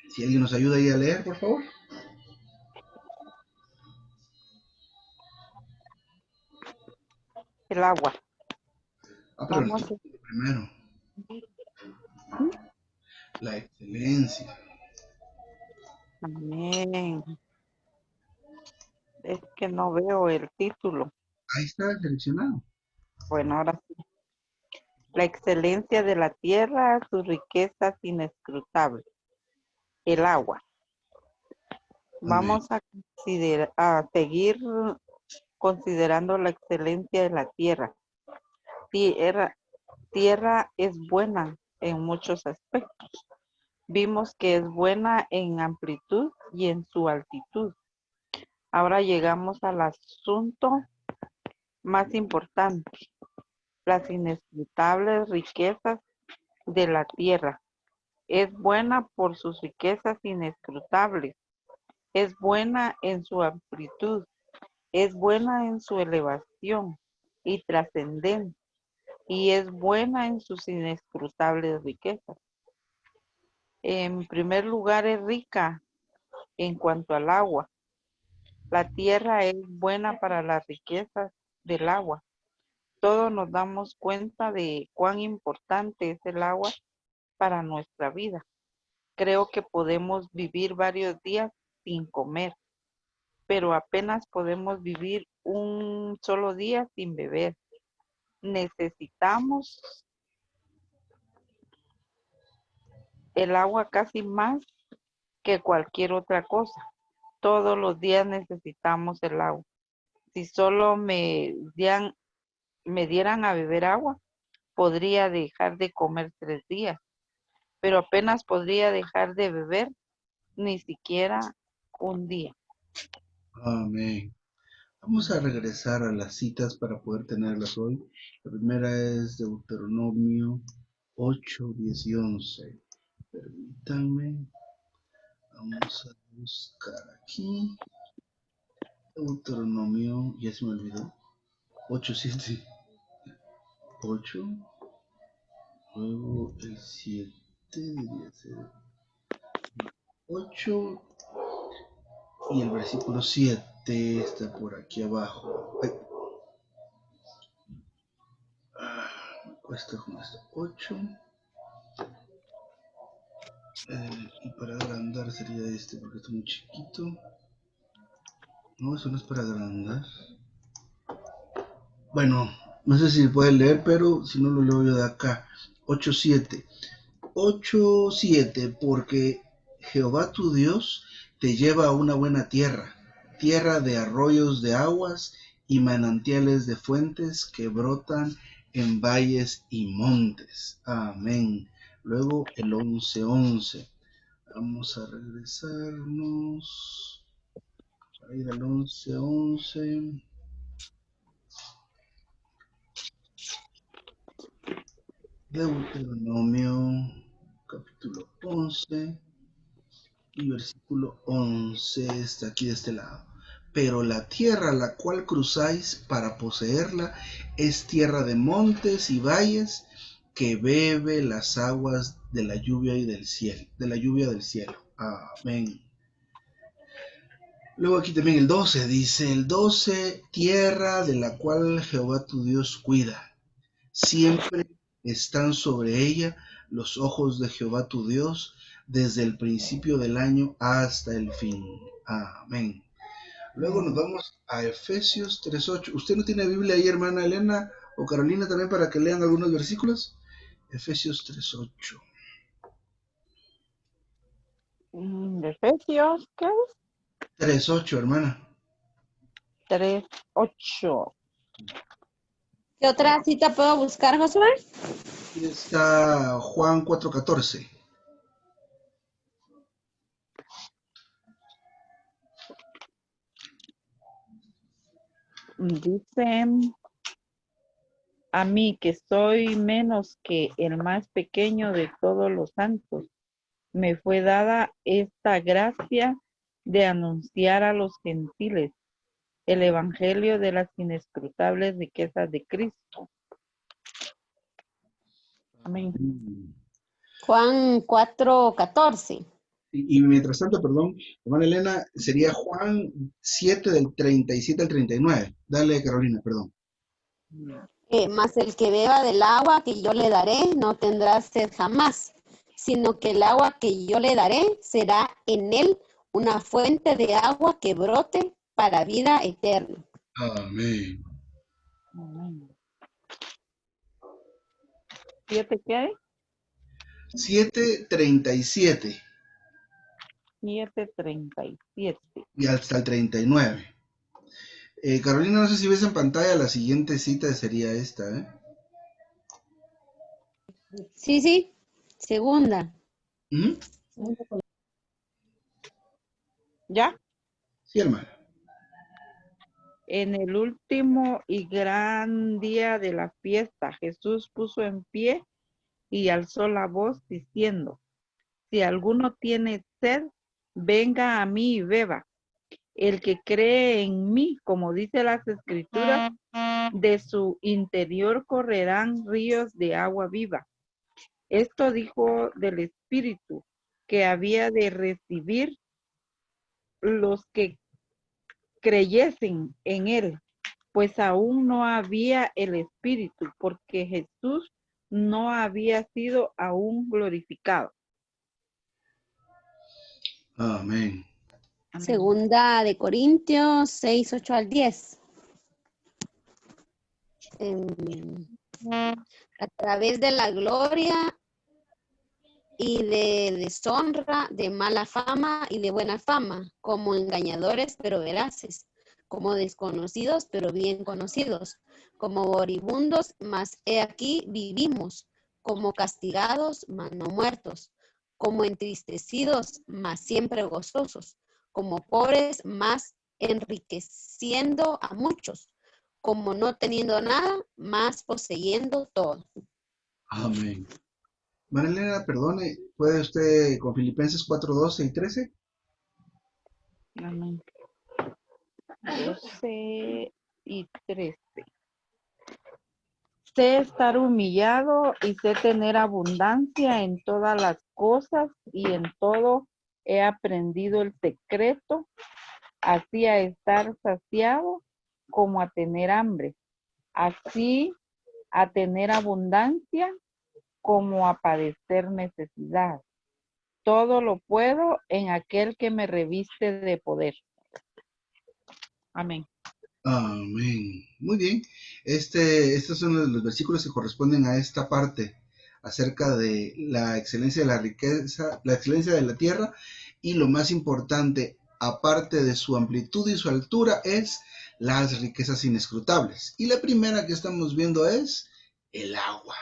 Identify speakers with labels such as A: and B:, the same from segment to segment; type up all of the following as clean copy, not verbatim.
A: Si alguien nos ayuda ahí a leer, por favor.
B: El agua.
A: Pero el
B: Vamos.
A: título primero. La excelencia.
B: Amén. Es que no veo el título.
A: Ahí está seleccionado.
B: Bueno, ahora sí. La excelencia de la tierra, sus riquezas inescrutables. El agua.
A: Amén.
B: Vamos a seguir considerando la excelencia de la tierra. Tierra, tierra es buena en muchos aspectos. Vimos que es buena en amplitud y en su altitud. Ahora llegamos al asunto más importante, las inescrutables riquezas de la tierra. Es buena por sus riquezas inescrutables. Es buena en su amplitud. Es buena en su elevación y trascendencia. Y es buena en sus inescrutables riquezas. En primer lugar, es rica en cuanto al agua. La tierra es buena para las riquezas del agua. Todos nos damos cuenta de cuán importante es el agua para nuestra vida. Creo que podemos vivir varios días sin comer, pero apenas podemos vivir un solo día sin beber. Necesitamos el agua casi más que cualquier otra cosa. Todos los días necesitamos el agua. Si solo me dieran a beber agua, podría dejar de comer 3 días, pero apenas podría dejar de beber ni siquiera un día.
A: Amén. Vamos a regresar a las citas para poder tenerlas hoy. La primera es Deuteronomio 8, 10 y 11. Permítanme. Vamos a buscar aquí. Deuteronomio, ya se me olvidó. 8, 7, 8. Luego el 7 debería ser 8 y el versículo 7 está por aquí abajo. Ay, me cuesta con esto. 8. Y para agrandar sería este porque está muy chiquito. No, eso no es para agrandar. Bueno, no sé si puede leer, pero si no lo leo yo de acá. 8:7. 8:7, porque Jehová tu Dios te lleva a una buena tierra, tierra de arroyos de aguas y manantiales de fuentes que brotan en valles y montes. Amén. Luego el 11:11. Vamos a regresarnos a ir al 11:11. Deuteronomio capítulo 11 y versículo 11 está aquí de este lado. Pero la tierra a la cual cruzáis para poseerla es tierra de montes y valles que bebe las aguas de la lluvia y del cielo, de la lluvia del cielo. Amén. Luego aquí también el 12 dice, el 12, tierra de la cual Jehová tu Dios cuida. Siempre están sobre ella los ojos de Jehová tu Dios desde el principio del año hasta el fin. Amén. Luego nos vamos a Efesios 3:8. ¿Usted no tiene Biblia ahí, hermana Elena o Carolina, también para que lean algunos versículos? Efesios 3:8.
B: Efesios, ¿qué es?
A: 3:8, hermana.
B: 3:8.
C: ¿Qué otra cita puedo buscar, Josué?
A: Aquí está Juan 4:14.
B: Dice, a mí que soy menos que el más pequeño de todos los santos, me fue dada esta gracia de anunciar a los gentiles el evangelio de las inescrutables riquezas de Cristo. Amén.
C: Juan 4:14.
A: Y mientras tanto, perdón, hermana Elena, sería Juan 7 del 37 al 39. Dale, Carolina, perdón.
C: Mas el que beba del agua que yo le daré no tendrá sed jamás, sino que el agua que yo le daré será en él una fuente de agua que brote para vida eterna.
A: Amén.
B: Amén. ¿7 qué hay?
A: 7:37
B: 7:37.
A: y hasta el 39. Carolina, no sé si ves en pantalla la siguiente cita, sería esta, ¿eh?
C: Sí, segunda.
A: ¿Mm?
B: ¿Ya?
A: Sí, hermano.
B: En el último y gran día de la fiesta, Jesús puso en pie y alzó la voz diciendo, si alguno tiene sed, venga a mí y beba. El que cree en mí, como dice las Escrituras, de su interior correrán ríos de agua viva. Esto dijo del Espíritu que había de recibir los que creyesen en él, pues aún no había el Espíritu, porque Jesús no había sido aún glorificado.
A: Amén.
B: Amén.
C: Segunda de Corintios 6:8-10. A través de la gloria y de deshonra, de mala fama y de buena fama, como engañadores pero veraces, como desconocidos pero bien conocidos, como moribundos, mas he aquí vivimos, como castigados, mas no muertos, como entristecidos, mas siempre gozosos, como pobres, mas enriqueciendo a muchos, como no teniendo nada, mas poseyendo todo.
A: Amén. Marilena, perdone, ¿puede usted con Filipenses 4:12 y 13?
B: Amén. 12 y 13. Sé estar humillado y sé tener abundancia en todas las cosas y en todo he aprendido el secreto, así a estar saciado como a tener hambre, así a tener abundancia como a padecer necesidad. Todo lo puedo en aquel que me reviste de poder. Amén.
A: Amén. Muy bien. Estos son los versículos que corresponden a esta parte acerca de la excelencia de la riqueza, la excelencia de la tierra y lo más importante, aparte de su amplitud y su altura, es las riquezas inescrutables. Y la primera que estamos viendo es el agua.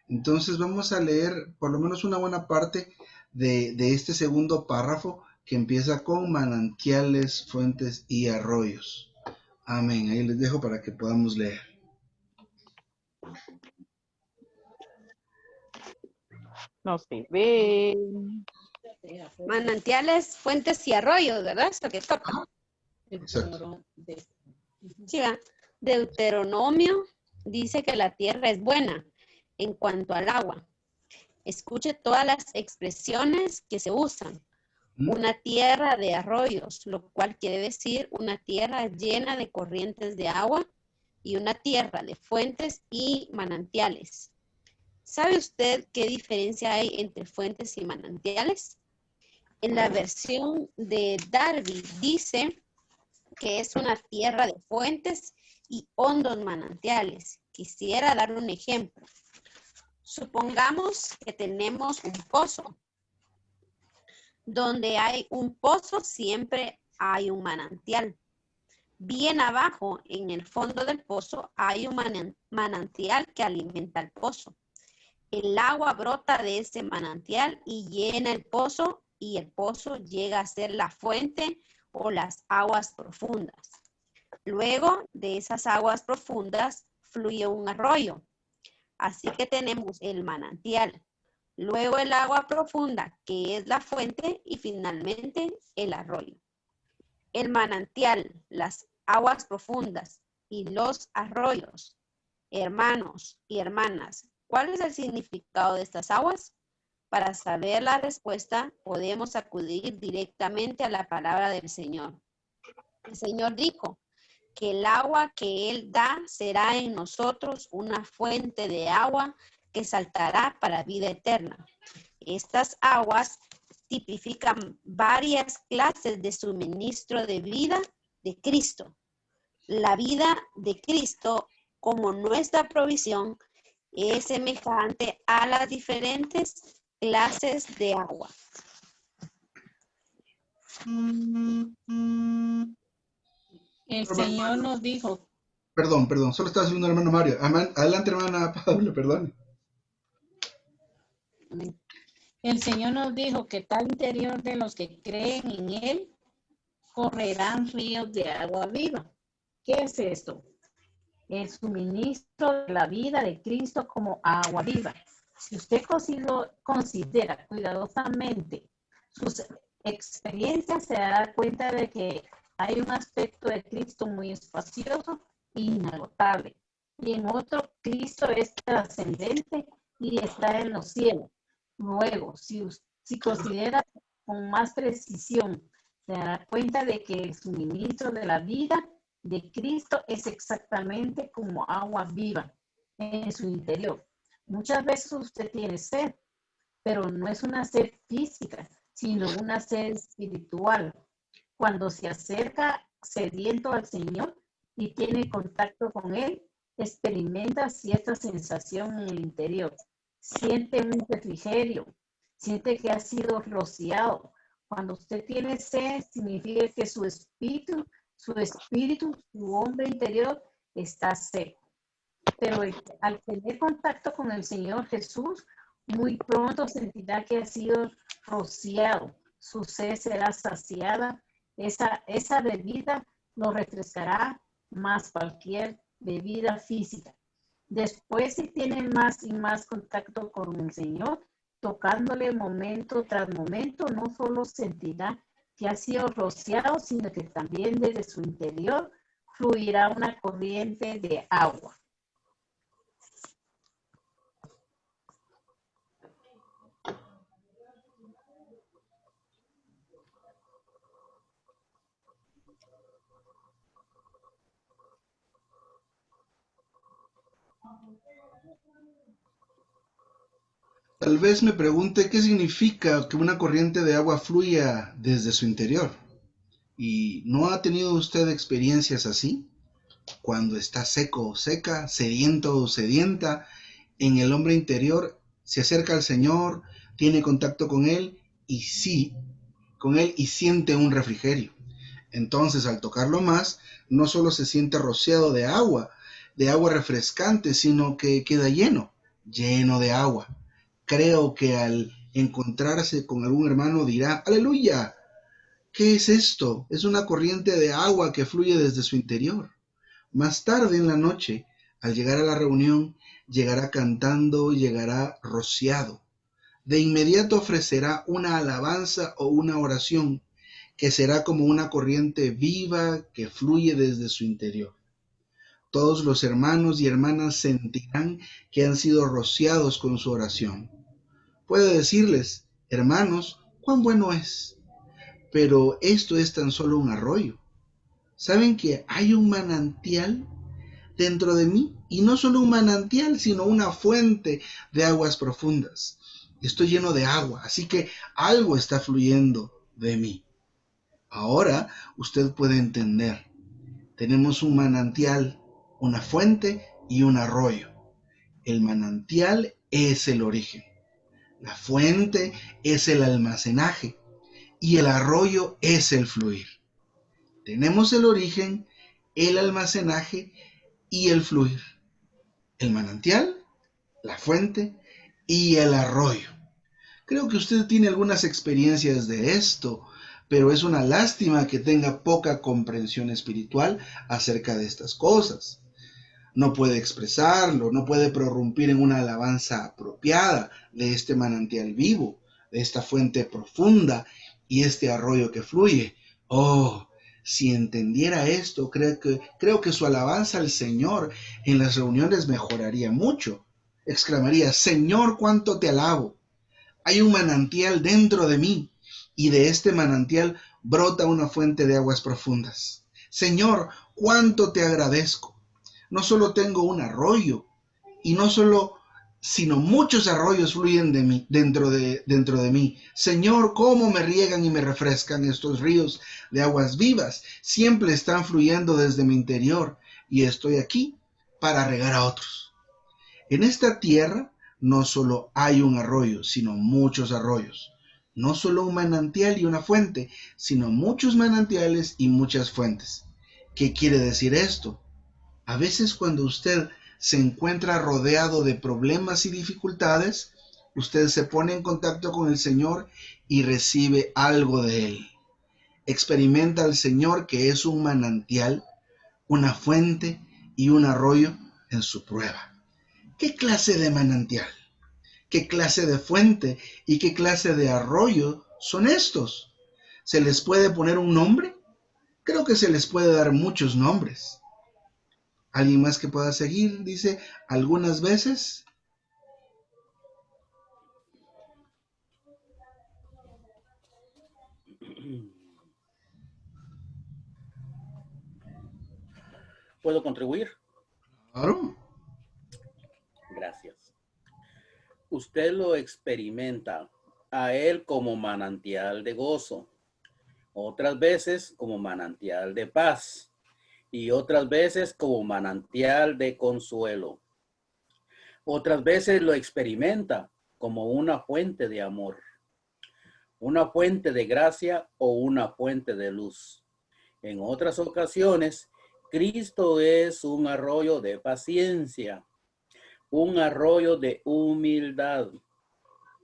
A: Entonces vamos a leer por lo menos una buena parte de este segundo párrafo que empieza con manantiales, fuentes y arroyos. Amén. Ahí les dejo para que podamos leer.
B: No se ve.
C: Manantiales, fuentes y arroyos, ¿verdad? Esto que toca.
A: Exacto.
C: Sí, ¿va? Deuteronomio dice que la tierra es buena en cuanto al agua. Escuche todas las expresiones que se usan. Una tierra de arroyos, lo cual quiere decir una tierra llena de corrientes de agua y una tierra de fuentes y manantiales. ¿Sabe usted qué diferencia hay entre fuentes y manantiales? En la versión de Darby dice que es una tierra de fuentes y hondos manantiales. Quisiera dar un ejemplo. Supongamos que tenemos un pozo. Donde hay un pozo siempre hay un manantial. Bien abajo, en el fondo del pozo, hay un manantial que alimenta el pozo. El agua brota de ese manantial y llena el pozo, y el pozo llega a ser la fuente o las aguas profundas. Luego de esas aguas profundas fluye un arroyo. Así que tenemos el manantial, luego el agua profunda, que es la fuente, y finalmente el arroyo. El manantial, las aguas profundas y los arroyos. Hermanos y hermanas, ¿cuál es el significado de estas aguas? Para saber la respuesta, podemos acudir directamente a la palabra del Señor. El Señor dijo que el agua que Él da será en nosotros una fuente de agua que saltará para vida eterna. Estas aguas tipifican varias clases de suministro de vida de Cristo. La vida de Cristo, como nuestra provisión, es semejante a las diferentes clases de agua.
D: El Señor nos dijo,
A: Perdón, solo estaba subiendo el hermano Mario. Adelante, hermana Paula, perdón.
D: el Señor nos dijo que tal interior de los que creen en Él correrán ríos de agua viva. ¿Qué es esto? El suministro de la vida de Cristo como agua viva. Si usted considera cuidadosamente sus experiencias, se dará cuenta de que hay un aspecto de Cristo muy espacioso e inagotable. Y en otro, Cristo es trascendente y está en los cielos. Luego, si considera con más precisión, se dará cuenta de que el suministro de la vida de Cristo es exactamente como agua viva en su interior. Muchas veces usted tiene sed, pero no es una sed física, sino una sed espiritual. Cuando se acerca sediento al Señor y tiene contacto con Él, experimenta cierta sensación en el interior. Siente un refrigerio, siente que ha sido rociado. Cuando usted tiene sed, significa que su espíritu, su hombre interior está seco. Pero al tener contacto con el Señor Jesús, muy pronto sentirá que ha sido rociado. Su sed será saciada. Esa bebida lo refrescará más cualquier bebida física. Después, si tiene más y más contacto con el Señor, tocándole momento tras momento, no solo sentirá que ha sido rociado, sino que también desde su interior fluirá una corriente de agua.
A: Tal vez me pregunte qué significa que una corriente de agua fluya desde su interior. ¿Y no ha tenido usted experiencias así? Cuando está seco o seca, sediento o sedienta, en el hombre interior se acerca al Señor, tiene contacto con Él y sí, con Él y siente un refrigerio. Entonces, al tocarlo más, no solo se siente rociado de agua refrescante, sino que queda lleno de agua. Creo que al encontrarse con algún hermano dirá, aleluya, ¿qué es esto? Es una corriente de agua que fluye desde su interior. Más tarde en la noche, al llegar a la reunión, llegará cantando, llegará rociado. De inmediato ofrecerá una alabanza o una oración que será como una corriente viva que fluye desde su interior. Todos los hermanos y hermanas sentirán que han sido rociados con su oración. Puede decirles, hermanos, cuán bueno es, pero esto es tan solo un arroyo. ¿Saben que hay un manantial dentro de mí? Y no solo un manantial, sino una fuente de aguas profundas. Estoy lleno de agua, así que algo está fluyendo de mí. Ahora usted puede entender. Tenemos un manantial, una fuente y un arroyo. El manantial es el origen. La fuente es el almacenaje y el arroyo es el fluir. Tenemos el origen, el almacenaje y el fluir. El manantial, la fuente y el arroyo. Creo que usted tiene algunas experiencias de esto, pero es una lástima que tenga poca comprensión espiritual acerca de estas cosas. No puede expresarlo, no puede prorrumpir en una alabanza apropiada de este manantial vivo, de esta fuente profunda y este arroyo que fluye. Oh, si entendiera esto, creo que su alabanza al Señor en las reuniones mejoraría mucho. Exclamaría, Señor, cuánto te alabo. Hay un manantial dentro de mí y de este manantial brota una fuente de aguas profundas. Señor, cuánto te agradezco. No solo tengo un arroyo y no solo, sino muchos arroyos fluyen de mí, dentro de mí. Señor, cómo me riegan y me refrescan estos ríos de aguas vivas. Siempre están fluyendo desde mi interior y estoy aquí para regar a otros. En esta tierra no solo hay un arroyo, sino muchos arroyos. No solo un manantial y una fuente, sino muchos manantiales y muchas fuentes. ¿Qué quiere decir esto? A veces cuando usted se encuentra rodeado de problemas y dificultades, usted se pone en contacto con el Señor y recibe algo de Él. Experimenta al Señor que es un manantial, una fuente y un arroyo en su prueba. ¿Qué clase de manantial? ¿Qué clase de fuente y qué clase de arroyo son estos? ¿Se les puede poner un nombre? Creo que se les puede dar muchos nombres. ¿Alguien más que pueda seguir? Dice, algunas veces.
E: ¿Puedo contribuir?
A: Claro.
E: Gracias. Usted lo experimenta a él como manantial de gozo, otras veces como manantial de paz y otras veces como manantial de consuelo. Otras veces lo experimenta como una fuente de amor, una fuente de gracia o una fuente de luz. En otras ocasiones, Cristo es un arroyo de paciencia, un arroyo de humildad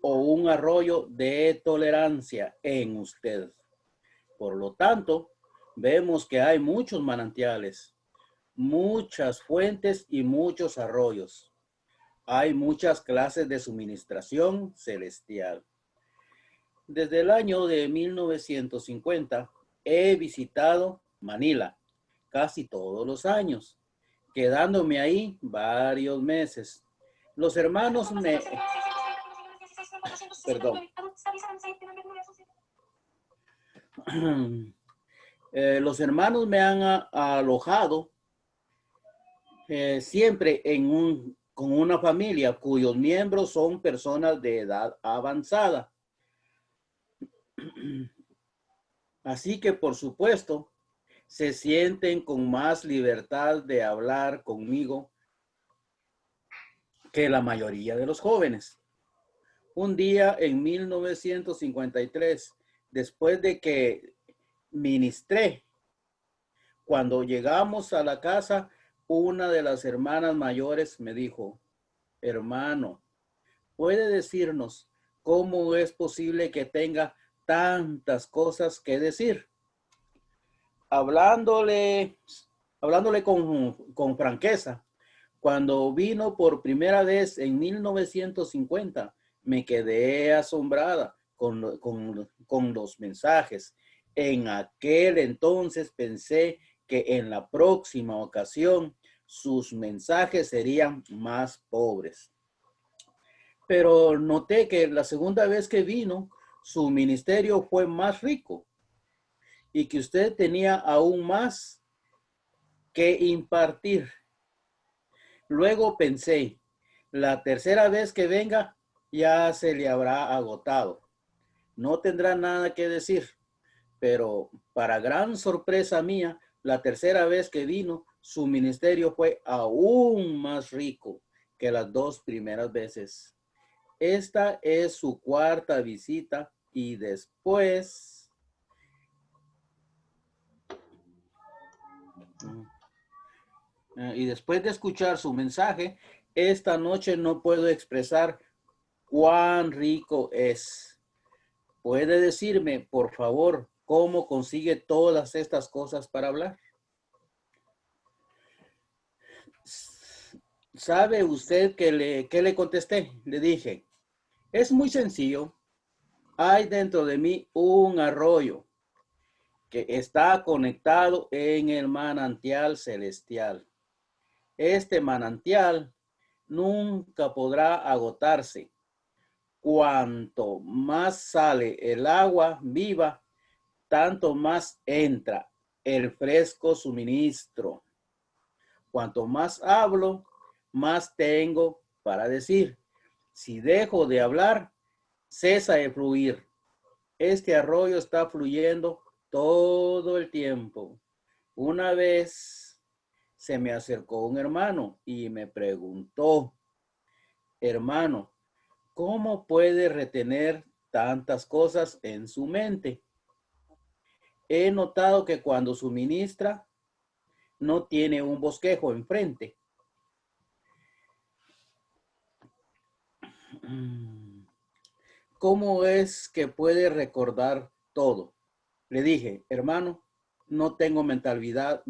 E: o un arroyo de tolerancia en usted. Por lo tanto, vemos que hay muchos manantiales, muchas fuentes y muchos arroyos. Hay muchas clases de suministración celestial. Desde el año de 1950 he visitado Manila casi todos los años, quedándome ahí varios meses. Los hermanos me... Perdón. Los hermanos me han alojado siempre con una familia cuyos miembros son personas de edad avanzada. Así que, por supuesto, se sienten con más libertad de hablar conmigo que la mayoría de los jóvenes. Un día en 1953, después de que ministré, cuando llegamos a la casa, una de las hermanas mayores me dijo, hermano, ¿puede decirnos cómo es posible que tenga tantas cosas que decir? Hablándole con franqueza, cuando vino por primera vez en 1950, me quedé asombrada con los mensajes. En aquel entonces pensé que en la próxima ocasión sus mensajes serían más pobres. Pero noté que la segunda vez que vino, su ministerio fue más rico y que usted tenía aún más que impartir. Luego pensé, la tercera vez que venga ya se le habrá agotado. No tendrá nada que decir, pero para gran sorpresa mía, la tercera vez que vino, su ministerio fue aún más rico que las dos primeras veces. Esta es su cuarta visita y después... Y después de escuchar su mensaje, esta noche no puedo expresar cuán rico es. ¿Puede decirme, por favor, cómo consigue todas estas cosas para hablar? ¿Sabe usted qué le contesté? Le dije, es muy sencillo. Hay dentro de mí un arroyo que está conectado en el manantial celestial. Este manantial nunca podrá agotarse cuanto más sale el agua viva, tanto más entra el fresco suministro. Cuanto más hablo, más tengo para decir. Si dejo de hablar, cesa de fluir. Este arroyo está fluyendo todo el tiempo. Una vez se me acercó un hermano y me preguntó, hermano, ¿cómo puede retener tantas cosas en su mente? He notado que cuando suministra, no tiene un bosquejo enfrente. ¿Cómo es que puede recordar todo? Le dije, hermano, no tengo mentalidad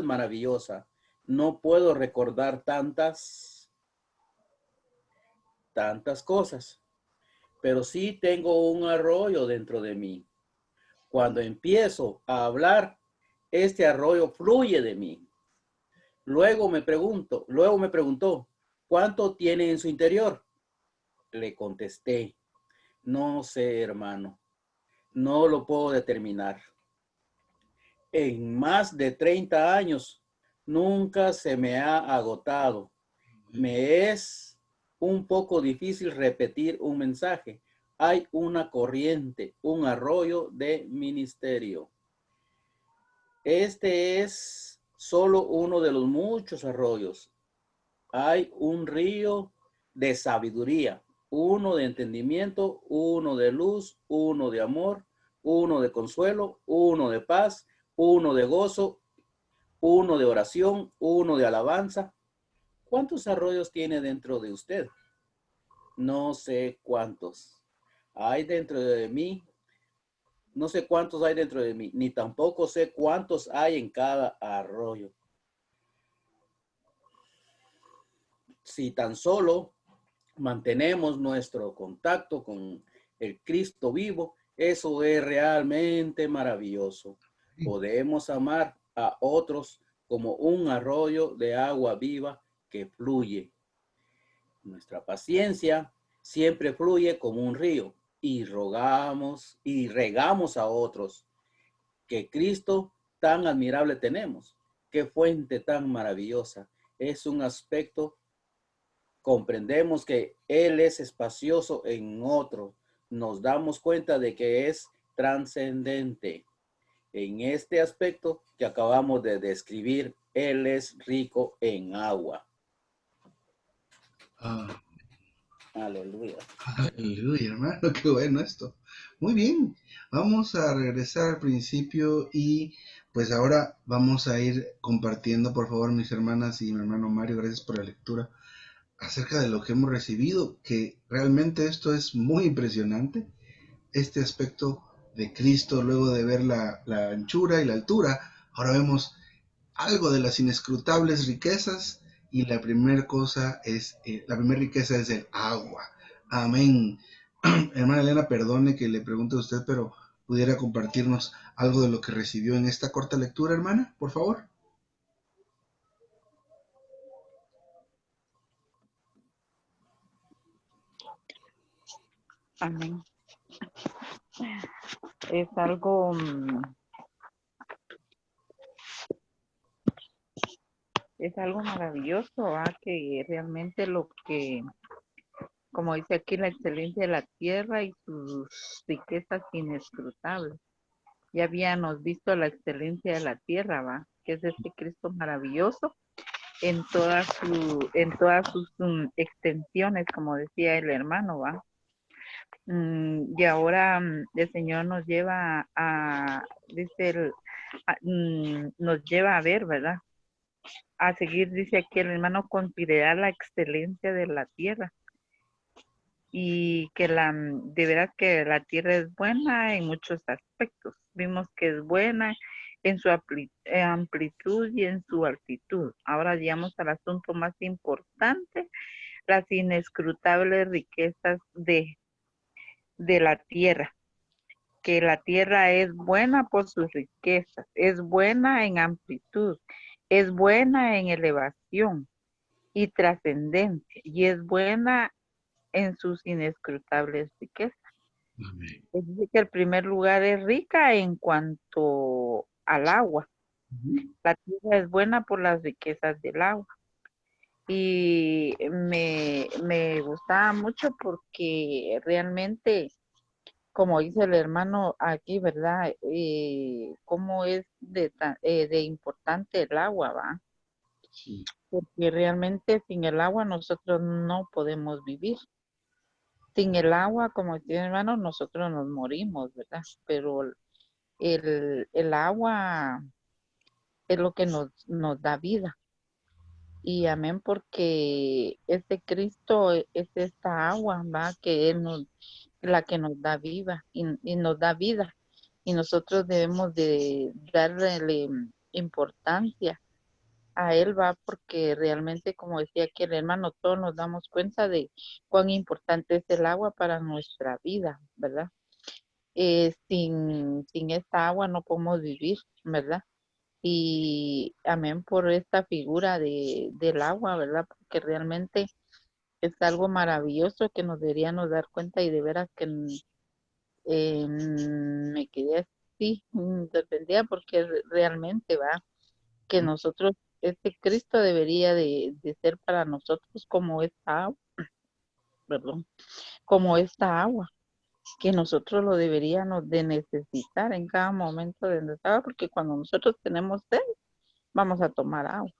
E: maravillosa. No puedo recordar tantas cosas, pero sí tengo un arroyo dentro de mí. Cuando empiezo a hablar, este arroyo fluye de mí. Luego me preguntó, ¿cuánto tiene en su interior? Le contesté, no sé, hermano, no lo puedo determinar. En más de 30 años, nunca se me ha agotado. Me es un poco difícil repetir un mensaje. Hay una corriente, un arroyo de ministerio. Este es solo uno de los muchos arroyos. Hay un río de sabiduría, uno de entendimiento, uno de luz, uno de amor, uno de consuelo, uno de paz, uno de gozo, uno de oración, uno de alabanza. ¿Cuántos arroyos tiene dentro de usted? No sé cuántos hay dentro de mí. No sé cuántos hay dentro de mí, ni tampoco sé cuántos hay en cada arroyo. Si tan solo mantenemos nuestro contacto con el Cristo vivo, eso es realmente maravilloso. Podemos amar a otros como un arroyo de agua viva que fluye. Nuestra paciencia siempre fluye como un río y rogamos y regamos a otros. Qué Cristo tan admirable tenemos, qué fuente tan maravillosa. Es un aspecto. Comprendemos que Él es espacioso en otro. Nos damos cuenta de que es trascendente. En este aspecto que acabamos de describir, Él es rico en agua. Aleluya.
A: Aleluya, hermano, qué bueno esto. Muy bien, vamos a regresar al principio y pues ahora vamos a ir compartiendo, por favor, mis hermanas y mi hermano Mario, gracias por la lectura, acerca de lo que hemos recibido, que realmente esto es muy impresionante, este aspecto de Cristo, luego de ver la anchura y la altura, ahora vemos algo de las inescrutables riquezas y la primera cosa es, la primera riqueza es el agua. Amén. Hermana Elena, perdone que le pregunte a usted, pero pudiera compartirnos algo de lo que recibió en esta corta lectura, hermana, por favor.
B: Amén. Es algo, es algo maravilloso, que realmente lo que, como dice aquí, la excelencia de la tierra y sus riquezas inescrutables. Ya habíamos visto la excelencia de la tierra, ¿va? Que es este Cristo maravilloso en todas sus extensiones, como decía el hermano, ¿va? Y ahora el Señor nos lleva nos lleva a ver, ¿verdad? A seguir, dice aquí el hermano, considerar la excelencia de la tierra. Y que de veras que la tierra es buena en muchos aspectos. Vimos que es buena en su amplitud y en su altitud. Ahora llegamos al asunto más importante, las inescrutables riquezas de la tierra. Que la tierra es buena por sus riquezas, es buena en amplitud, es buena en elevación y trascendencia, y es buena en sus inescrutables riquezas.
A: Amén.
B: Dice que el primer lugar es rica en cuanto al agua. La tierra es buena por las riquezas del agua. Y me gustaba mucho porque realmente, como dice el hermano aquí, ¿verdad? Cómo es de importante el agua, ¿va?
A: Sí.
B: Porque realmente sin el agua nosotros no podemos vivir. Sin el agua, como dice el hermano, nosotros nos morimos, ¿verdad? Pero el agua es lo que nos da vida. Y amén, porque este Cristo es esta agua, ¿va? Que Él la que nos da vida y nos da vida. Y nosotros debemos de darle importancia a Él, ¿va? Porque realmente, como decía aquí el hermano, todos nos damos cuenta de cuán importante es el agua para nuestra vida, ¿verdad? Sin esta agua no podemos vivir, ¿verdad? Y amén por esta figura del agua, ¿verdad? Porque realmente es algo maravilloso que nos deberíamos dar cuenta y de veras que me quedé así, sorprendida porque realmente va, que nosotros, este Cristo debería de ser para nosotros como esta agua, perdón, como esta agua, que nosotros lo deberíamos de necesitar en cada momento de nuestra vida, porque cuando nosotros tenemos sed, vamos a tomar agua.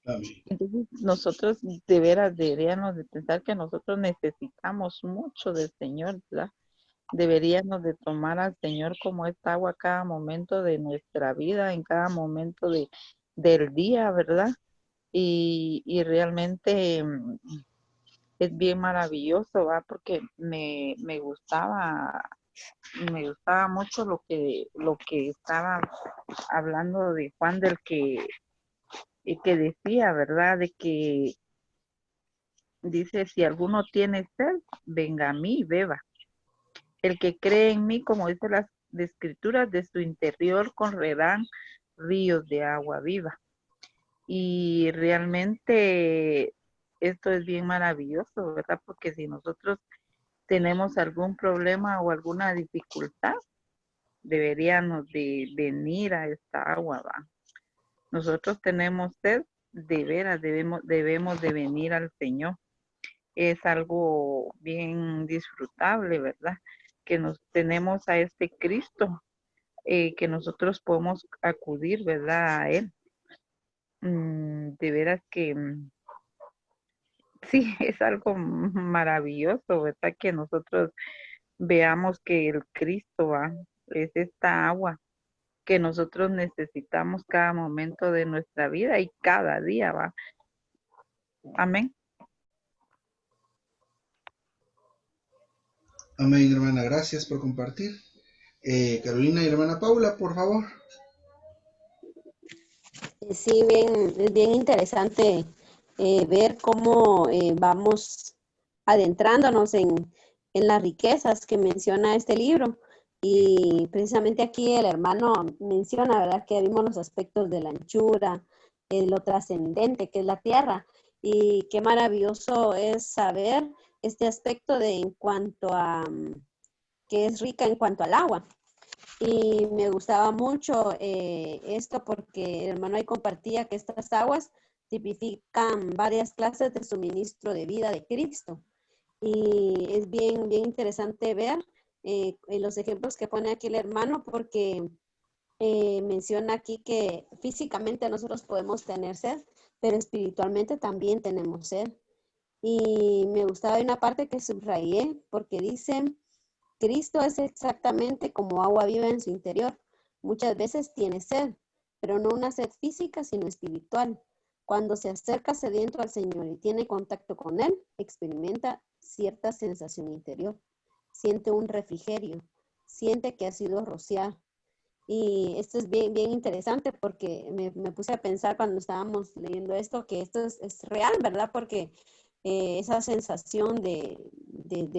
A: Amén.
B: Entonces, nosotros de veras deberíamos de pensar que nosotros necesitamos mucho del Señor, ¿verdad? Deberíamos de tomar al Señor como esta agua cada momento de nuestra vida, en cada momento del día, ¿verdad? Y realmente es bien maravilloso, ¿va? Porque me gustaba mucho lo que estaba hablando de Juan del que decía, ¿verdad? De que dice, si alguno tiene sed, venga a mí y beba. El que cree en mí, como dice las escrituras, de su interior correrán ríos de agua viva. Y realmente esto es bien maravilloso, ¿verdad? Porque si nosotros tenemos algún problema o alguna dificultad, deberíamos de venir a esta agua, ¿va? Nosotros tenemos sed, de veras debemos de venir al Señor. Es algo bien disfrutable, ¿verdad? Que nos tenemos a este Cristo, que nosotros podemos acudir, ¿verdad? A Él. De veras que sí, es algo maravilloso, ¿verdad? Que nosotros veamos que el Cristo es esta agua que nosotros necesitamos cada momento de nuestra vida y cada día, ¿va? Amén.
A: Amén, hermana. Gracias por compartir. Carolina y hermana Paula, por favor.
C: Sí, es bien interesante ver cómo vamos adentrándonos en las riquezas que menciona este libro. Y precisamente aquí el hermano menciona, ¿verdad? Que vimos los aspectos de la anchura, lo trascendente que es la tierra. Y qué maravilloso es saber este aspecto de en cuanto a que es rica en cuanto al agua. Y me gustaba mucho esto porque el hermano ahí compartía que estas aguas tipifican varias clases de suministro de vida de Cristo. Y es bien interesante ver los ejemplos que pone aquí el hermano porque menciona aquí que físicamente nosotros podemos tener sed, pero espiritualmente también tenemos sed. Y me gustaba una parte que subrayé porque dice, Cristo es exactamente como agua viva en su interior. Muchas veces tiene sed, pero no una sed física, sino espiritual. Cuando se acerca sediento al Señor y tiene contacto con Él, experimenta cierta sensación interior. Siente un refrigerio, siente que ha sido rociado. Y esto es bien interesante porque me puse a pensar cuando estábamos leyendo esto, que esto es real, ¿verdad? Porque esa sensación de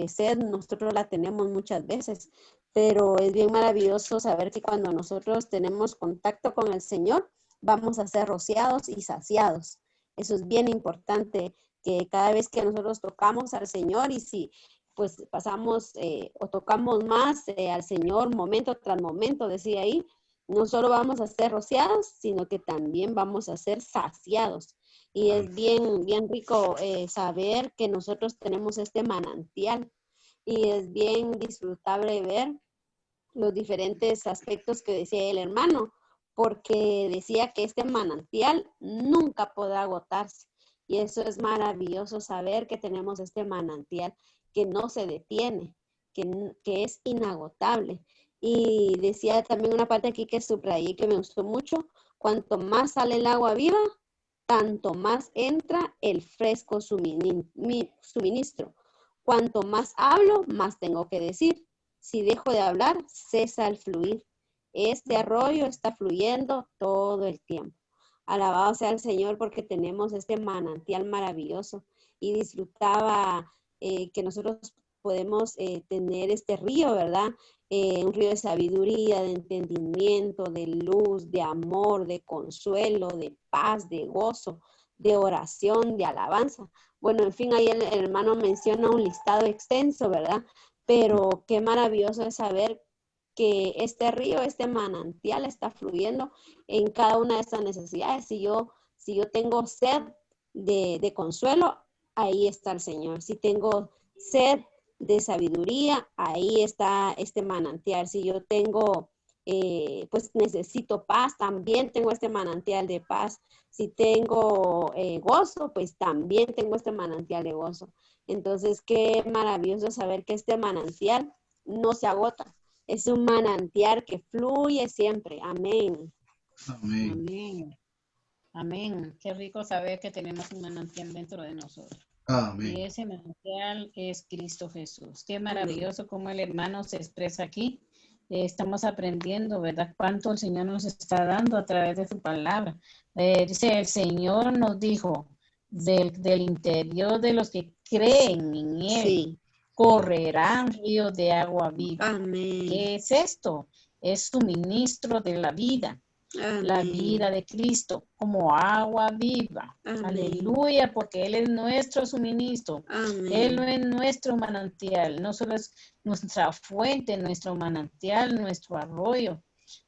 C: sed nosotros la tenemos muchas veces, pero es bien maravilloso saber que cuando nosotros tenemos contacto con el Señor, vamos a ser rociados y saciados. Eso es bien importante que cada vez que nosotros tocamos al Señor y si pues pasamos o tocamos más al Señor momento tras momento, decía ahí, no solo vamos a ser rociados, sino que también vamos a ser saciados. Y es bien, bien rico saber que nosotros tenemos este manantial y es bien disfrutable ver los diferentes aspectos que decía el hermano, porque decía que este manantial nunca podrá agotarse. Y eso es maravilloso saber que tenemos este manantial que no se detiene, que es inagotable. Y decía también una parte aquí que subrayé que me gustó mucho, cuanto más sale el agua viva, tanto más entra el fresco suministro. Cuanto más hablo, más tengo que decir. Si dejo de hablar, cesa el fluir. Este arroyo está fluyendo todo el tiempo. Alabado sea el Señor porque tenemos este manantial maravilloso y disfrutaba que nosotros podemos tener este río, ¿verdad? Un río de sabiduría, de entendimiento, de luz, de amor, de consuelo, de paz, de gozo, de oración, de alabanza. Bueno, en fin, ahí el hermano menciona un listado extenso, ¿verdad? Pero qué maravilloso es saber que este río, este manantial está fluyendo en cada una de estas necesidades. Si yo tengo sed de consuelo, ahí está el Señor. Si tengo sed de sabiduría, ahí está este manantial. Si yo tengo, pues necesito paz, también tengo este manantial de paz. Si tengo gozo, pues también tengo este manantial de gozo. Entonces, qué maravilloso saber que este manantial no se agota. Es un manantial que fluye siempre. Amén.
A: Amén.
D: Amén. Amén. Qué rico saber que tenemos un manantial dentro de nosotros.
A: Amén.
D: Y ese manantial es Cristo Jesús. Qué maravilloso como el hermano se expresa aquí. Estamos aprendiendo, ¿verdad? Cuánto el Señor nos está dando a través de su palabra. Dice, el Señor nos dijo, del interior de los que creen en Él,
C: Sí.
D: correrán ríos de agua viva.
C: Amén.
D: ¿Qué es esto? Es suministro de la vida.
C: Amén.
D: La vida de Cristo como agua viva.
C: Amén.
D: Aleluya, porque Él es nuestro suministro.
C: Amén.
D: Él no es nuestro manantial, no solo es nuestra fuente, nuestro manantial, nuestro arroyo,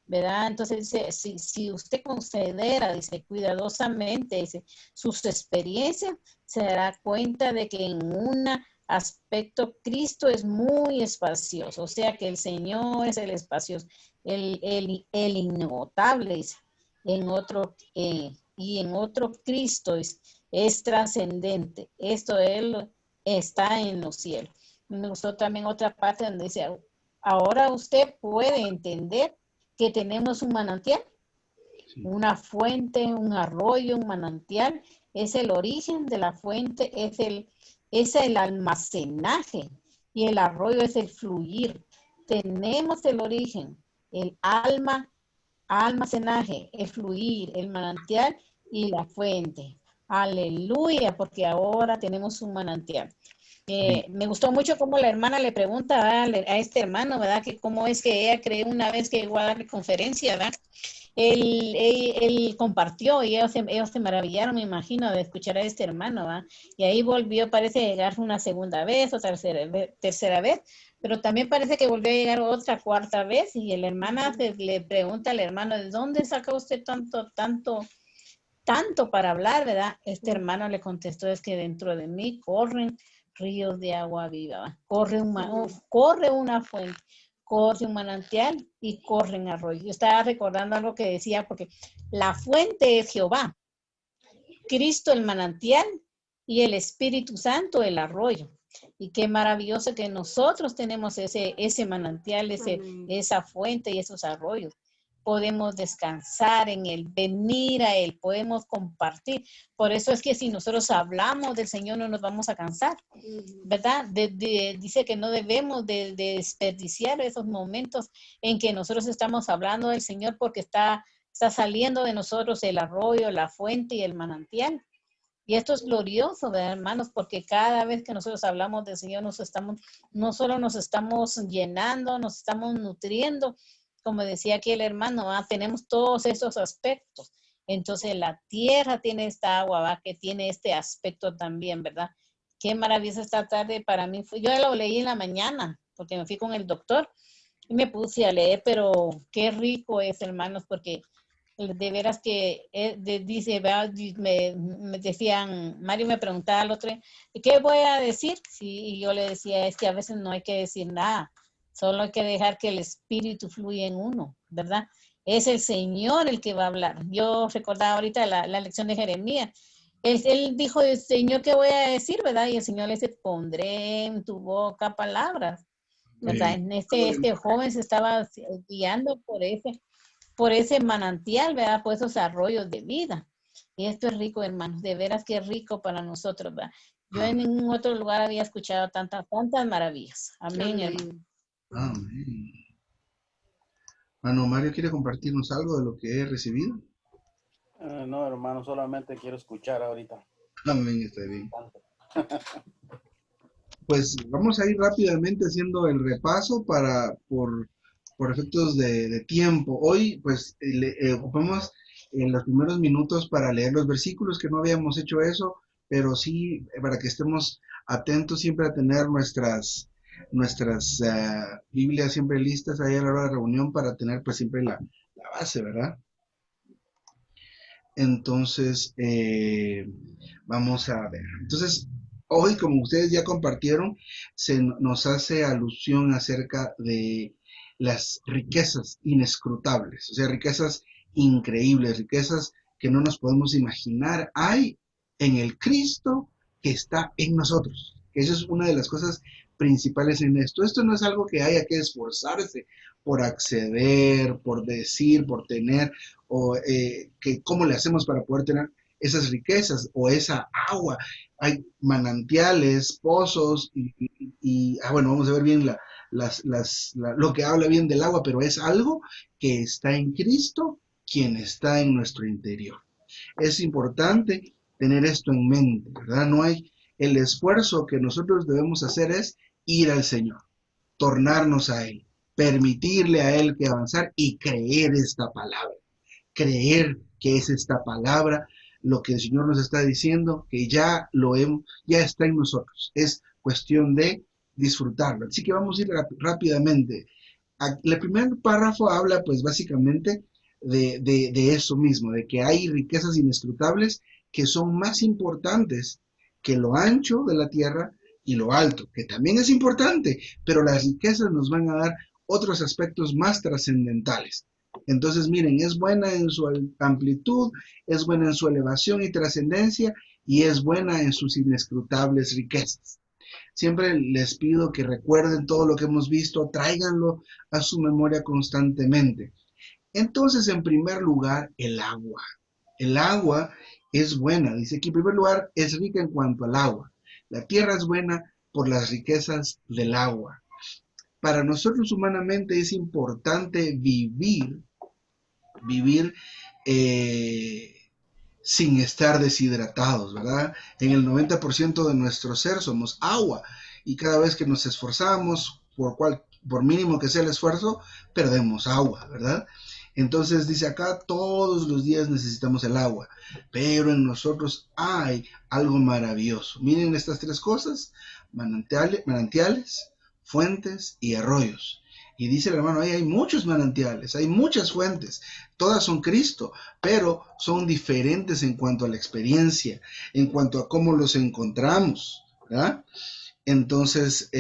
D: ¿verdad? Entonces dice, si usted considera, dice, cuidadosamente, dice, sus experiencias, se dará cuenta de que en un aspecto Cristo es muy espacioso, o sea que el Señor es el espacioso, el inagotable, dice, en otro, y en otro Cristo es trascendente. Esto Él está en los cielos. Me gustó también otra parte donde dice, ahora usted puede entender que tenemos un manantial,
A: Sí.
D: una fuente, un arroyo, un manantial. Es el origen de la fuente, es el almacenaje y el arroyo es el fluir. Tenemos el origen, el almacenaje, el fluir, el manantial y la fuente. Aleluya, porque ahora tenemos un manantial. Me gustó mucho cómo la hermana le pregunta a este hermano, ¿verdad? Que cómo es que ella creyó una vez que llegó a darle conferencia, ¿verdad? Él compartió y ellos se maravillaron, me imagino, de escuchar a este hermano, ¿verdad? Y ahí volvió, parece, a llegar una segunda vez o tercera vez, pero también parece que volvió a llegar otra cuarta vez y la hermana le pregunta al hermano, ¿de dónde saca usted tanto para hablar, verdad? Este hermano le contestó, es que dentro de mí corren ríos de agua viva, ¿va? Corre una fuente, corre un manantial y corren arroyos. Yo estaba recordando algo que decía, porque la fuente es Jehová, Cristo el manantial y el Espíritu Santo el arroyo. Y qué maravilloso que nosotros tenemos ese manantial, esa fuente y esos arroyos. Podemos descansar en Él, venir a Él, podemos compartir. Por eso es que si nosotros hablamos del Señor no nos vamos a cansar, ¿verdad? Dice que no debemos de desperdiciar esos momentos en que nosotros estamos hablando del Señor porque está saliendo de nosotros el arroyo, la fuente y el manantial. Y esto es glorioso, ¿verdad, hermanos? Porque cada vez que nosotros hablamos del Señor, no solo nos estamos llenando, nos estamos nutriendo, como decía aquí el hermano, tenemos todos esos aspectos. Entonces la tierra tiene esta agua, ¿va? Que tiene este aspecto también, ¿verdad? Qué maravillosa esta tarde para mí. Yo lo leí en la mañana porque me fui con el doctor y me puse a leer, pero qué rico es, hermanos, porque de veras que dice, me decían, Mario me preguntaba al otro, ¿qué voy a decir? Sí, y yo le decía, es que a veces no hay que decir nada, solo hay que dejar que el espíritu fluya en uno, ¿verdad? Es el Señor el que va a hablar. Yo recordaba ahorita la lección de Jeremías. Él dijo, Señor, ¿qué voy a decir, verdad? Y el Señor le dice, pondré en tu boca palabras, ¿verdad? En este joven se estaba guiando por ese manantial, ¿verdad? Por esos arroyos de vida. Y esto es rico, hermanos, de veras que es rico para nosotros, ¿verdad? Yo en ningún otro lugar había escuchado tantas maravillas. Amén, hermano.
A: Amén. Mano Mario, ¿quiere compartirnos algo de lo que he recibido?
E: No, hermano, solamente quiero escuchar ahorita.
A: Amén, está bien. Pues vamos a ir rápidamente haciendo el repaso por efectos de tiempo. Hoy, pues, ocupamos los primeros minutos para leer los versículos, que no habíamos hecho eso, pero sí para que estemos atentos siempre a tener nuestras Biblias siempre listas ahí a la hora de reunión para tener pues siempre la base, ¿verdad? Entonces, vamos a ver. Entonces, hoy, como ustedes ya compartieron, nos hace alusión acerca de las riquezas inescrutables, o sea, riquezas increíbles, riquezas que no nos podemos imaginar. Hay en el Cristo que está en nosotros. Esa es una de las cosas principales en esto. Esto no es algo que haya que esforzarse por acceder, por decir, por tener, o que cómo le hacemos para poder tener esas riquezas o esa agua. Hay manantiales, pozos bueno, vamos a ver bien lo que habla bien del agua, pero es algo que está en Cristo, quien está en nuestro interior. Es importante tener esto en mente, ¿verdad? No hay, el esfuerzo que nosotros debemos hacer es ir al Señor, tornarnos a Él, permitirle a Él que avanzar y creer esta palabra, creer que es esta palabra lo que el Señor nos está diciendo, que ya ya está en nosotros. Es cuestión de disfrutarlo. Así que vamos a ir rápidamente. El primer párrafo habla pues básicamente de eso mismo, de que hay riquezas inescrutables que son más importantes que lo ancho de la tierra y lo alto, que también es importante, pero las riquezas nos van a dar otros aspectos más trascendentales. Entonces, miren, es buena en su amplitud, es buena en su elevación y trascendencia, y es buena en sus inescrutables riquezas. Siempre les pido que recuerden todo lo que hemos visto, tráiganlo a su memoria constantemente. Entonces, en primer lugar, el agua. El agua es buena. Dice que en primer lugar es rica en cuanto al agua. La tierra es buena por las riquezas del agua. Para nosotros humanamente es importante vivir sin estar deshidratados, ¿verdad? En el 90% de nuestro ser somos agua y cada vez que nos esforzamos, por mínimo que sea el esfuerzo, perdemos agua, ¿verdad? Entonces dice acá, todos los días necesitamos el agua, pero en nosotros hay algo maravilloso. Miren estas tres cosas, manantiales, fuentes y arroyos. Y dice el hermano, ahí hay muchos manantiales, hay muchas fuentes, todas son Cristo, pero son diferentes en cuanto a la experiencia, en cuanto a cómo los encontramos, ¿verdad? Entonces,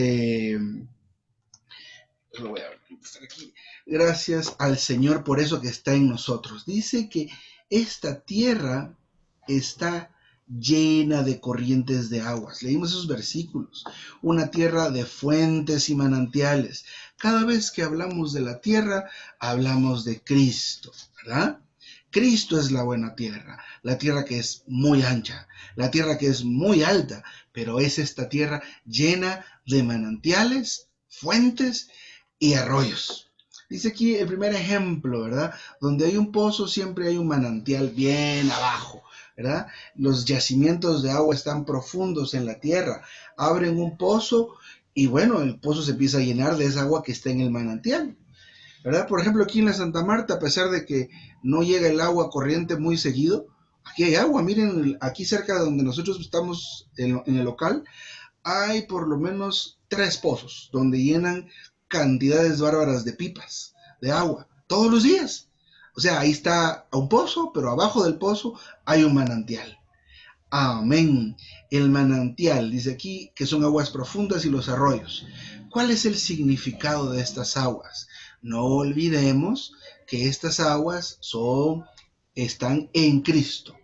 A: lo voy a estar aquí. Gracias al Señor por eso que está en nosotros. Dice que esta tierra está llena de corrientes de aguas. Leímos esos versículos. Una tierra de fuentes y manantiales. Cada vez que hablamos de la tierra, hablamos de Cristo, ¿verdad? Cristo es la buena tierra, la tierra que es muy ancha, la tierra que es muy alta, pero es esta tierra llena de manantiales, fuentes y arroyos. Dice aquí el primer ejemplo, ¿verdad? Donde hay un pozo siempre hay un manantial bien abajo, ¿verdad? Los yacimientos de agua están profundos en la tierra. Abren un pozo y bueno, el pozo se empieza a llenar de esa agua que está en el manantial, ¿verdad? Por ejemplo, aquí en la Santa Marta, a pesar de que no llega el agua corriente muy seguido, aquí hay agua. Miren, aquí cerca de donde nosotros estamos en el local, hay por lo menos 3 pozos donde llenan cantidades bárbaras de pipas de agua todos los días. O sea, ahí está un pozo, pero abajo del pozo hay un manantial. Amén. El manantial, dice aquí, que son aguas profundas y los arroyos. ¿Cuál es el significado de estas aguas? No olvidemos que estas aguas están en Cristo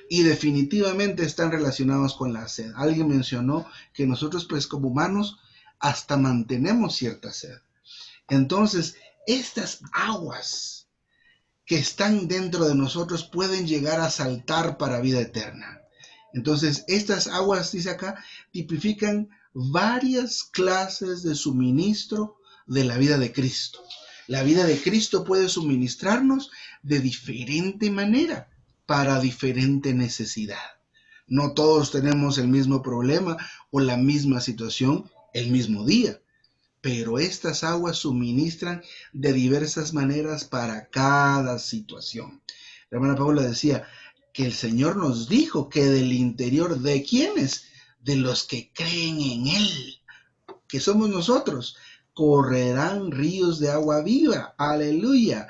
A: y definitivamente están relacionados con la sed. Alguien mencionó que nosotros, pues, como humanos, hasta mantenemos cierta sed. Entonces, estas aguas que están dentro de nosotros pueden llegar a saltar para vida eterna. Entonces, estas aguas, dice acá, tipifican varias clases de suministro de la vida de Cristo. La vida de Cristo puede suministrarnos de diferente manera para diferente necesidad. No todos tenemos el mismo problema o la misma situación el mismo día, pero estas aguas suministran de diversas maneras para cada situación. La hermana Paula decía que el Señor nos dijo que del interior de ¿quiénes? De los que creen en Él, que somos nosotros, correrán ríos de agua viva. Aleluya.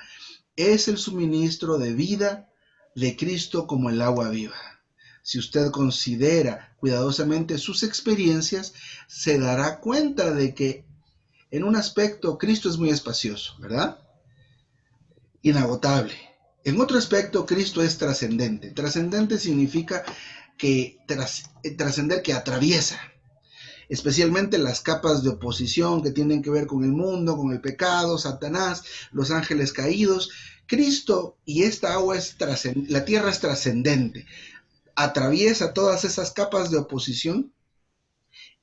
A: Es el suministro de vida de Cristo como el agua viva. Si usted considera cuidadosamente sus experiencias, se dará cuenta de que en un aspecto, Cristo es muy espacioso, ¿verdad? Inagotable. En otro aspecto, Cristo es trascendente. Trascendente significa que trascender, que atraviesa, especialmente las capas de oposición que tienen que ver con el mundo, con el pecado, Satanás, los ángeles caídos. Cristo y esta agua la tierra es trascendente, atraviesa todas esas capas de oposición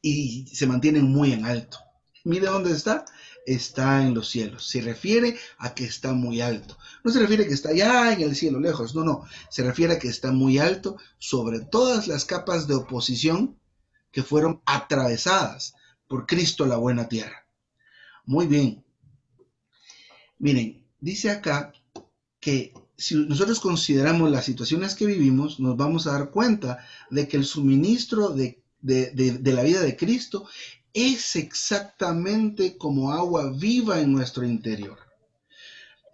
A: y se mantienen muy en alto. Mire dónde está. Está en los cielos. Se refiere a que está muy alto. No se refiere a que está allá en el cielo lejos. No, no. Se refiere a que está muy alto sobre todas las capas de oposición que fueron atravesadas por Cristo la buena tierra. Muy bien. Miren, dice acá que si nosotros consideramos las situaciones que vivimos, nos vamos a dar cuenta de que el suministro de la vida de Cristo es exactamente como agua viva en nuestro interior.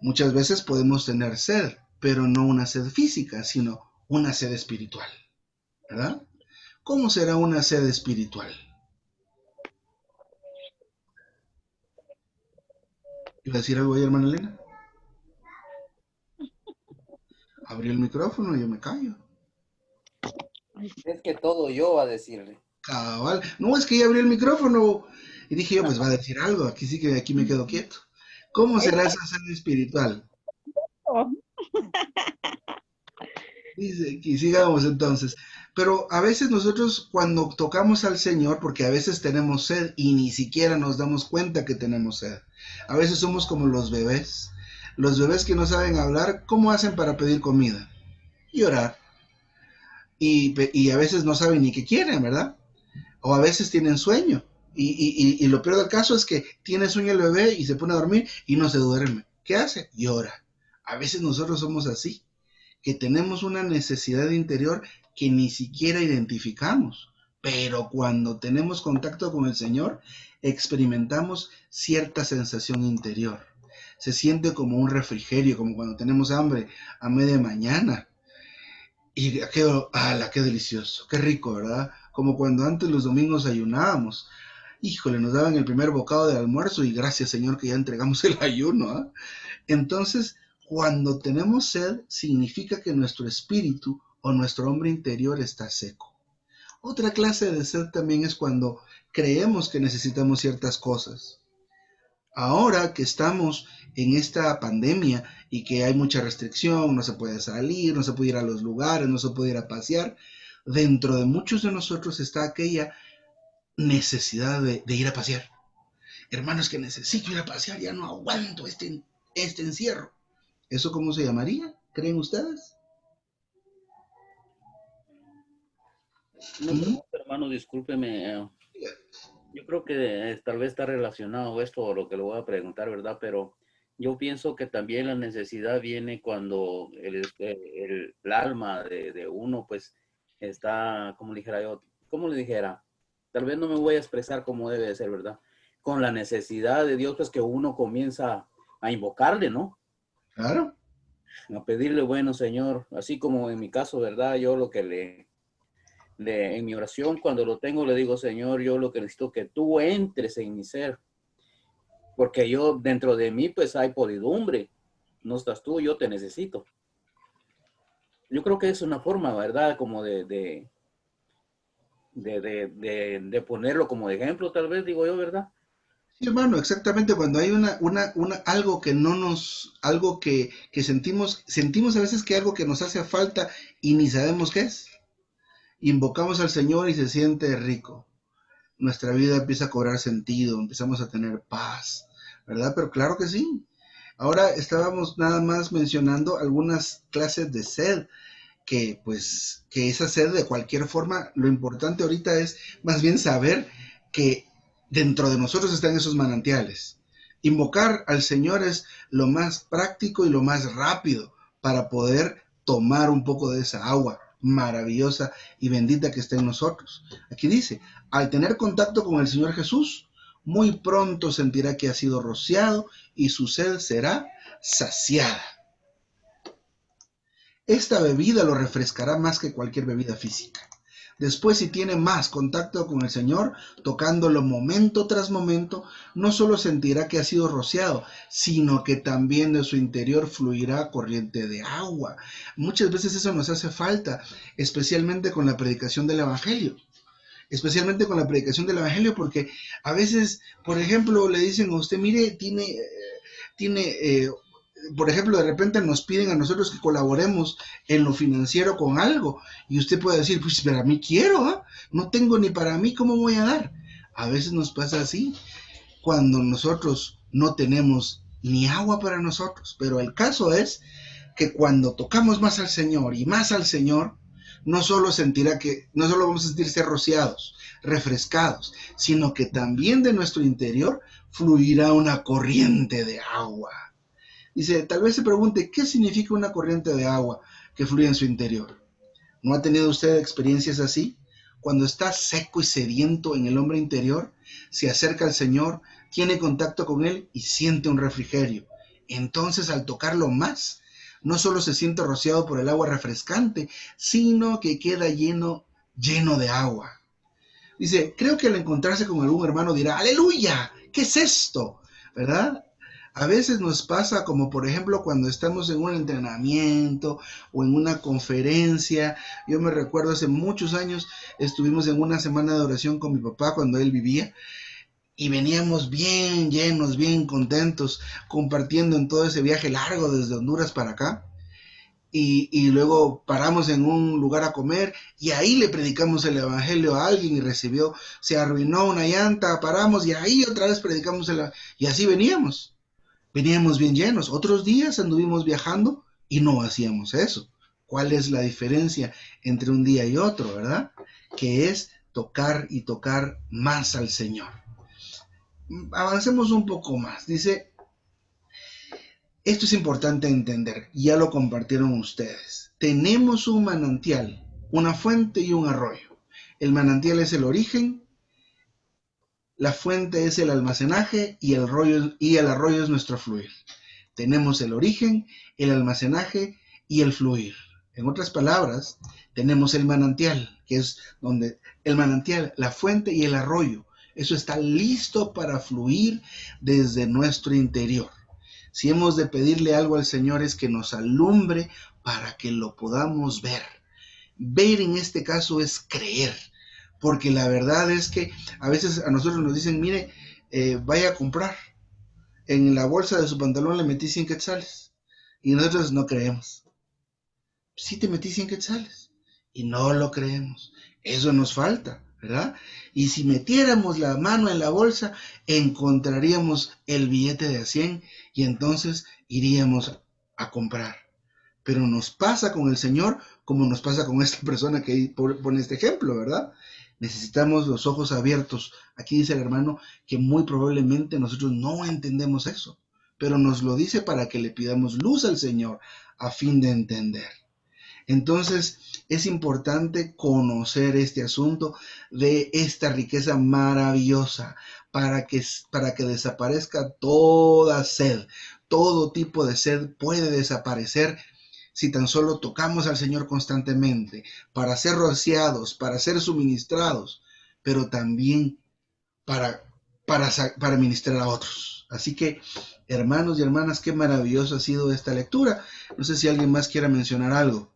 A: Muchas veces podemos tener sed, pero no una sed física, sino una sed espiritual, ¿verdad? ¿Cómo será una sed espiritual? ¿Iba a decir algo ahí, hermana Elena? Abrió el micrófono y yo me callo.
E: Es que todo yo va a decirle.
A: Cabal. No, es que ya abrió el micrófono y dije yo, pues va a decir algo. Aquí sí que aquí me quedo quieto. ¿Cómo será esa sed espiritual? Dice, y sigamos entonces. Pero a veces nosotros cuando tocamos al Señor, porque a veces tenemos sed y ni siquiera nos damos cuenta que tenemos sed. A veces somos como los bebés. Los bebés que no saben hablar, ¿cómo hacen para pedir comida? Llorar. Y a veces no saben ni qué quieren, ¿verdad? O a veces tienen sueño. Y lo peor del caso es que tiene sueño el bebé y se pone a dormir y no se duerme. ¿Qué hace? Llora. A veces nosotros somos así, que tenemos una necesidad interior que ni siquiera identificamos. Pero cuando tenemos contacto con el Señor, experimentamos cierta sensación interior. Se siente como un refrigerio, como cuando tenemos hambre a media mañana. Y qué delicioso, qué rico, ¿verdad? Como cuando antes los domingos ayunábamos. Híjole, nos daban el primer bocado de almuerzo y gracias, Señor, que ya entregamos el ayuno, ¿ah? Entonces, cuando tenemos sed, significa que nuestro espíritu o nuestro hombre interior está seco. Otra clase de sed también es cuando creemos que necesitamos ciertas cosas. Ahora que estamos en esta pandemia y que hay mucha restricción, no se puede salir, no se puede ir a los lugares, no se puede ir a pasear, dentro de muchos de nosotros está aquella necesidad de ir a pasear. Hermanos, que necesito ir a pasear, ya no aguanto este encierro. ¿Eso cómo se llamaría? ¿Creen ustedes?
E: Una
A: ¿Mm?
E: pregunta, hermano, discúlpeme. Yo creo que tal vez está relacionado esto o lo que le voy a preguntar, ¿verdad? Pero yo pienso que también la necesidad viene cuando el alma de uno, pues, está, como le dijera yo, ¿cómo le dijera? Tal vez no me voy a expresar como debe de ser, ¿verdad? Con la necesidad de Dios, pues que uno comienza a invocarle, ¿no?
A: Claro.
E: A pedirle, bueno, Señor, así como en mi caso, ¿verdad? Yo lo que en mi oración, cuando lo tengo, le digo, Señor, yo lo que necesito que tú entres en mi ser, porque yo dentro de mí, pues hay podridumbre. No estás tú, yo te necesito. Yo creo que es una forma, ¿verdad? Como de ponerlo como de ejemplo, tal vez, digo yo, ¿verdad?
A: Sí, hermano, exactamente cuando hay algo que no algo que sentimos a veces que algo que nos hace falta y ni sabemos qué es. Invocamos al Señor y se siente rico. Nuestra vida empieza a cobrar sentido, empezamos a tener paz, ¿verdad? Pero claro que sí. Ahora estábamos nada más mencionando algunas clases de sed, que pues que esa sed de cualquier forma, lo importante ahorita es más bien saber que dentro de nosotros están esos manantiales. Invocar al Señor es lo más práctico y lo más rápido para poder tomar un poco de esa agua maravillosa y bendita que está en nosotros. Aquí dice, al tener contacto con el Señor Jesús, muy pronto sentirá que ha sido rociado y su sed será saciada. Esta bebida lo refrescará más que cualquier bebida física. Después, si tiene más contacto con el Señor, tocándolo momento tras momento, no solo sentirá que ha sido rociado, sino que también de su interior fluirá corriente de agua. Muchas veces eso nos hace falta, especialmente con la predicación del Evangelio. Especialmente con la predicación del Evangelio, porque a veces, por ejemplo, le dicen a usted, mire, tiene por ejemplo, de repente nos piden a nosotros que colaboremos en lo financiero con algo y usted puede decir, pues para mí quiero, ¿eh? No tengo ni para mí, ¿cómo voy a dar? A veces nos pasa así, cuando nosotros no tenemos ni agua para nosotros, pero el caso es que cuando tocamos más al Señor y más al Señor, no solo vamos a sentirse rociados, refrescados, sino que también de nuestro interior fluirá una corriente de agua. Dice, tal vez se pregunte, ¿qué significa una corriente de agua que fluye en su interior? ¿No ha tenido usted experiencias así? Cuando está seco y sediento en el hombre interior, se acerca al Señor, tiene contacto con Él y siente un refrigerio. Entonces, al tocarlo más, no solo se siente rociado por el agua refrescante, sino que queda lleno de agua. Dice, creo que al encontrarse con algún hermano dirá, aleluya, ¿qué es esto? ¿Verdad? A veces nos pasa como por ejemplo cuando estamos en un entrenamiento o en una conferencia. Yo me recuerdo hace muchos años estuvimos en una semana de oración con mi papá cuando él vivía y veníamos bien llenos, bien contentos, compartiendo en todo ese viaje largo desde Honduras para acá. Y luego paramos en un lugar a comer y ahí le predicamos el evangelio a alguien y recibió, se arruinó una llanta, paramos y ahí otra vez predicamos y así veníamos bien llenos. Otros días anduvimos viajando y no hacíamos eso. ¿Cuál es la diferencia entre un día y otro, verdad? Que es tocar y tocar más al Señor. Avancemos un poco más. Dice, esto es importante entender, ya lo compartieron ustedes. Tenemos un manantial, una fuente y un arroyo. El manantial es el origen, la fuente es el almacenaje y el arroyo es nuestro fluir. Tenemos el origen, el almacenaje y el fluir. En otras palabras, tenemos el manantial, que es donde el manantial, la fuente y el arroyo. Eso está listo para fluir desde nuestro interior. Si hemos de pedirle algo al Señor es que nos alumbre para que lo podamos ver. Ver en este caso es creer, porque la verdad es que a veces a nosotros nos dicen, mire, vaya a comprar. En la bolsa de su pantalón le metí 100 quetzales y nosotros no creemos. Sí te metí 100 quetzales y no lo creemos. Eso nos falta, ¿verdad? Y si metiéramos la mano en la bolsa, encontraríamos el billete de 100 y entonces iríamos a comprar. Pero nos pasa con el Señor como nos pasa con esta persona que pone este ejemplo, ¿verdad? Necesitamos los ojos abiertos. Aquí dice el hermano que muy probablemente nosotros no entendemos eso, pero nos lo dice para que le pidamos luz al Señor a fin de entender. Entonces, es importante conocer este asunto de esta riqueza maravillosa para que desaparezca toda sed. Todo tipo de sed puede desaparecer si tan solo tocamos al Señor constantemente, para ser rociados, para ser suministrados, pero también para, para ministrar a otros. Así que, hermanos y hermanas, qué maravillosa ha sido esta lectura. No sé si alguien más quiera mencionar algo.